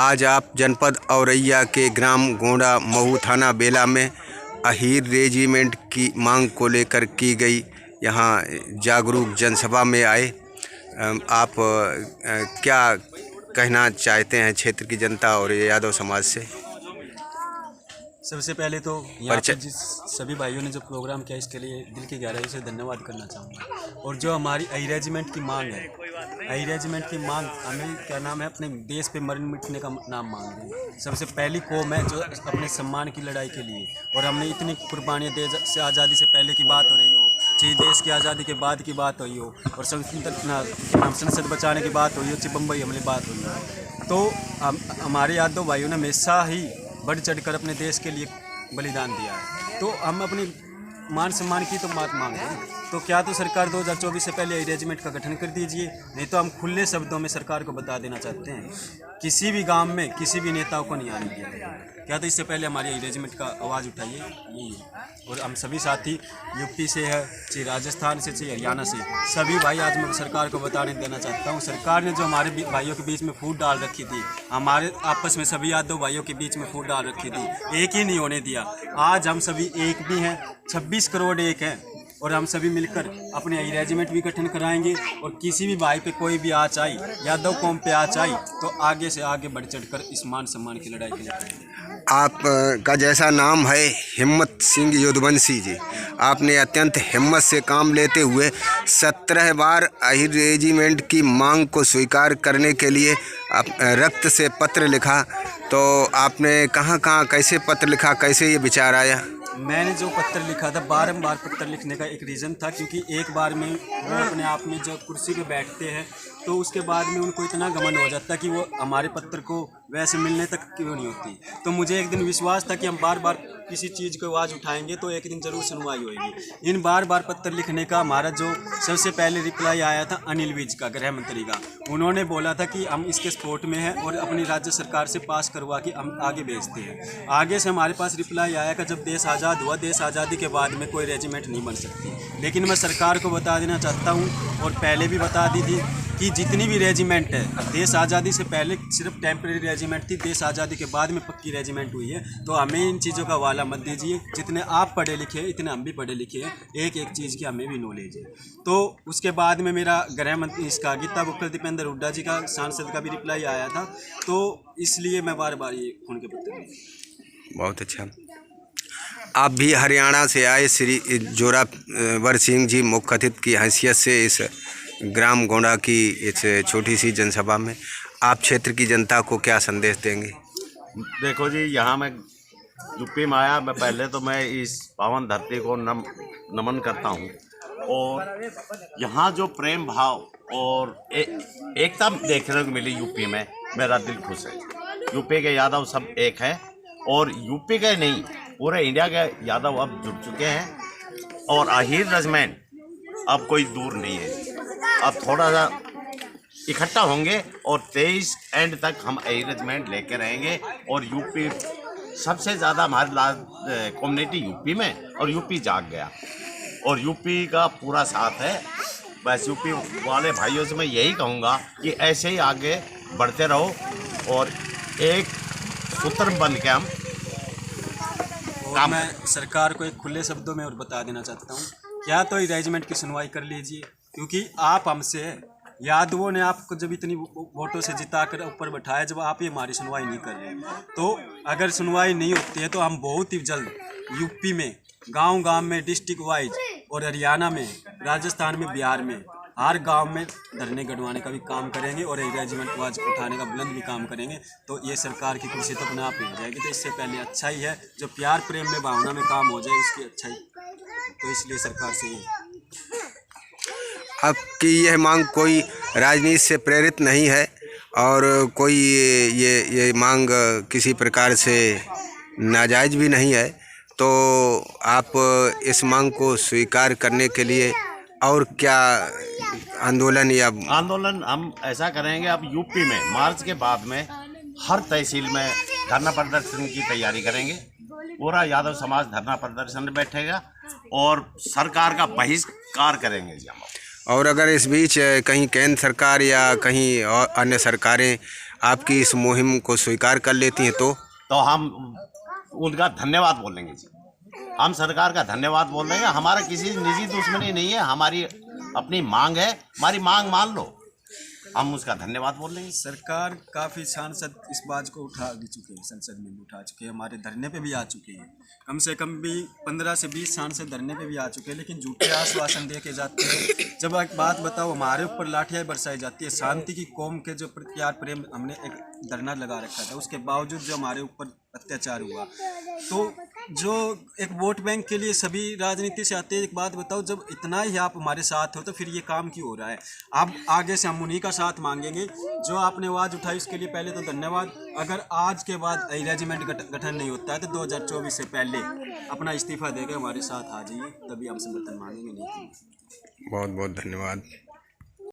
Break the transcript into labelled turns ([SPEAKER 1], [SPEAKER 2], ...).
[SPEAKER 1] आज आप जनपद औरैया के ग्राम गोंडा महू थाना बेला में अहीर रेजिमेंट की मांग को लेकर की गई यहाँ जागरूक जनसभा में आए। आप क्या कहना चाहते हैं क्षेत्र की जनता और यादव समाज से?
[SPEAKER 2] सबसे पहले तो यहाँ पर जिस सभी भाइयों ने जो प्रोग्राम किया इसके लिए दिल की गहराई से धन्यवाद करना चाहूँगा। और जो हमारी अहीर रेजिमेंट की मांग है, अहीर रेजिमेंट की मांग हमें क्या नाम है, अपने देश पे मरने मिटने का नाम मांग रही है। सबसे पहली कौम है जो अपने सम्मान की लड़ाई के लिए, और हमने इतनी कुर्बानियाँ दे से आज़ादी से पहले की बात हो रही हो, चाहे देश की आज़ादी के बाद की बात हुई हो, और संसद बचाने की बात हुई हो, चाहे बम्बई हमले बात हुई हो, तो हमारे यादव भाइयों ने हमेशा ही बढ़ चढ़कर अपने देश के लिए बलिदान दिया है। तो हम अपनी मान सम्मान की तो बात मांग रहे हैं। तो क्या तो सरकार 2024 से पहले रेजिमेंट का गठन कर दीजिए, नहीं तो हम खुले शब्दों में सरकार को बता देना चाहते हैं किसी भी गांव में किसी भी नेताओं को नहीं आने दिया जाएगा। क्या तो इससे पहले हमारी रेजिमेंट का आवाज़ उठाइए, यही है। और हम सभी साथी यूपी से है, चाहे राजस्थान से, चाहे हरियाणा से, सभी भाई आज मैं सरकार को बताने देना चाहता हूँ। सरकार ने जो हमारे भाइयों के बीच में फूट डाल रखी थी, हमारे आपस में सभी यादव भाइयों के बीच में फूट डाल रखी थी, एक ही नहीं होने दिया। आज हम सभी एक भी हैं, 26 करोड़ एक हैं, और हम सभी मिलकर अपने अहीर रेजिमेंट भी गठन कराएंगे। और किसी भी भाई पे कोई भी आँच आई, यादव कौम पे आँच आई, तो आगे से आगे बढ़ चढ़कर इस मान सम्मान की लड़ाई के लिए करेंगे।
[SPEAKER 1] आप का जैसा नाम है हिम्मत सिंह युद्धवंशी जी, आपने अत्यंत हिम्मत से काम लेते हुए 17 बार अहीर रेजिमेंट की मांग को स्वीकार करने के लिए रक्त से पत्र लिखा। तो आपने कहाँ कहाँ कैसे पत्र लिखा, कैसे ये विचार आया?
[SPEAKER 2] मैंने जो पत्र लिखा था, बारंबार पत्र लिखने का एक रीज़न था, क्योंकि एक बार में वो अपने आप में जब कुर्सी पे बैठते हैं तो उसके बाद में उनको इतना घमंड हो जाता कि वो हमारे पत्र को वैसे मिलने तक क्यों नहीं होती। तो मुझे एक दिन विश्वास था कि हम बार बार किसी चीज़ को आवाज़ उठाएंगे तो एक दिन ज़रूर सुनवाई होगी। इन बार बार पत्र लिखने का हमारा जो सबसे पहले रिप्लाई आया था अनिल विज का, गृह मंत्री का, उन्होंने बोला था कि हम इसके सपोर्ट में हैं और अपनी राज्य सरकार से पास करवा के हम आगे भेजते हैं। आगे से हमारे पास रिप्लाई आया कि जब देश आज़ाद हुआ, देश आज़ादी के बाद में कोई रेजिमेंट नहीं बन सकती। लेकिन मैं सरकार को बता देना चाहता हूँ, और पहले भी बता दी थी, कि जितनी भी रेजिमेंट है, देश आज़ादी से पहले सिर्फ टेम्प्रेरी रेजिमेंट थी, देश आज़ादी के बाद में पक्की रेजिमेंट हुई है। तो हमें इन चीज़ों का हवाला मत दीजिए। जितने आप पढ़े लिखे हैं इतने हम भी पढ़े लिखे हैं, एक एक चीज़ की हमें भी नॉलेज है। तो उसके बाद में मेरा गृह मंत्री इसका गीता बुक्कर दीपेंद्र हुड्डा जी का, सांसद का भी रिप्लाई आया था। तो इसलिए मैं बार बार ये उनके पत्र।
[SPEAKER 1] बहुत अच्छा। आप भी हरियाणा से आए श्री जोरावर सिंह जी मुख्य अतिथि की हैसियत से इस ग्राम गोंडा की इस छोटी सी जनसभा में आप क्षेत्र की जनता को क्या संदेश देंगे?
[SPEAKER 3] देखो जी, यहाँ मैं यूपी में आया, मैं पहले तो मैं इस पावन धरती को नमन करता हूँ। और यहाँ जो प्रेम भाव और एकता देखने को मिली यूपी में, मेरा दिल खुश है। यूपी के यादव सब एक है, और यूपी के नहीं पूरे इंडिया के यादव अब जुड़ चुके हैं। और अहीर रेजिमेंट अब कोई दूर नहीं है, अब थोड़ा सा इकट्ठा होंगे और 23 एंड तक हम अहीर रेजिमेंट लेके रहेंगे। और यूपी सबसे ज़्यादा हमारी कम्युनिटी यूपी में, और यूपी जाग गया, और यूपी का पूरा साथ है। बस यूपी वाले भाइयों से मैं यही कहूँगा कि ऐसे ही आगे बढ़ते रहो, और एक सूत्र बन के हम
[SPEAKER 2] मैं सरकार को एक खुले शब्दों में और बता देना चाहता हूँ, क्या तो रेजिमेंट की सुनवाई कर लीजिए, क्योंकि आप हमसे, यादवों ने आपको जब इतनी वोटों से जिता कर ऊपर बैठाया, जब आप ही हमारी सुनवाई नहीं कर रहे, तो अगर सुनवाई नहीं होती है तो हम बहुत ही जल्द यूपी में गांव-गांव में, डिस्ट्रिक्ट वाइज, और हरियाणा में, राजस्थान में, बिहार में, हर गांव में धरने गड़वाने का भी काम करेंगे, और एक रेजिमेंट आवाज उठाने का बुलंद भी काम करेंगे। तो ये सरकार की कुर्सी तो अपने आप ही हो जाएगी। तो इससे पहले अच्छा ही है जो प्यार प्रेम में, भावना में काम हो जाए, इसकी अच्छाई। तो इसलिए सरकार से ही
[SPEAKER 1] आपकी यह मांग कोई राजनीति से प्रेरित नहीं है, और कोई ये मांग किसी प्रकार से नाजायज़ भी नहीं है। तो आप इस मांग को स्वीकार करने के लिए और क्या
[SPEAKER 3] आंदोलन हम ऐसा करेंगे, अब यूपी में मार्च के बाद में हर तहसील में धरना प्रदर्शन की तैयारी करेंगे। पूरा यादव समाज धरना प्रदर्शन में बैठेगा और सरकार का बहिष्कार करेंगे जी हम।
[SPEAKER 1] और अगर इस बीच कहीं केंद्र सरकार या कहीं और अन्य सरकारें आपकी इस मुहिम को स्वीकार कर लेती हैं
[SPEAKER 3] तो हम उनका धन्यवाद बोलेंगे जी। हम सरकार का धन्यवाद बोल रहे हैं। हमारा किसी निजी दुश्मनी नहीं है, हमारी अपनी मांग है, हमारी मांग मान लो, हम उसका धन्यवाद बोल रहे हैं।
[SPEAKER 2] सरकार काफ़ी सांसद इस बात को उठा भी चुके हैं, संसद में भी उठा चुके हैं, हमारे धरने पे भी आ चुके हैं। कम से कम भी 15 से 20 सांसद धरने पे भी आ चुके हैं, लेकिन झूठे आश्वासन दे के जाते हैं। जब एक बात बताओ, हमारे ऊपर लाठियाँ बरसाई जाती है। शांति की कौम के जो प्यार प्रेम हमने एक धरना लगा रखा था, उसके बावजूद जो हमारे ऊपर अत्याचार हुआ, तो जो एक वोट बैंक के लिए सभी राजनीति से आते हैं। एक बात बताओ, जब इतना ही आप हमारे साथ हो तो फिर ये काम क्यों हो रहा है? अब आगे से हम उन्हीं का साथ मांगेंगे। जो आपने आवाज़ उठाई उसके लिए पहले तो धन्यवाद। अगर आज के बाद रेजिमेंट गठन नहीं होता है तो 2024 से पहले अपना इस्तीफा देकर हमारे साथ आ जाइए, तभी हम समर्थन मांगेंगे। नहीं,
[SPEAKER 1] बहुत बहुत धन्यवाद।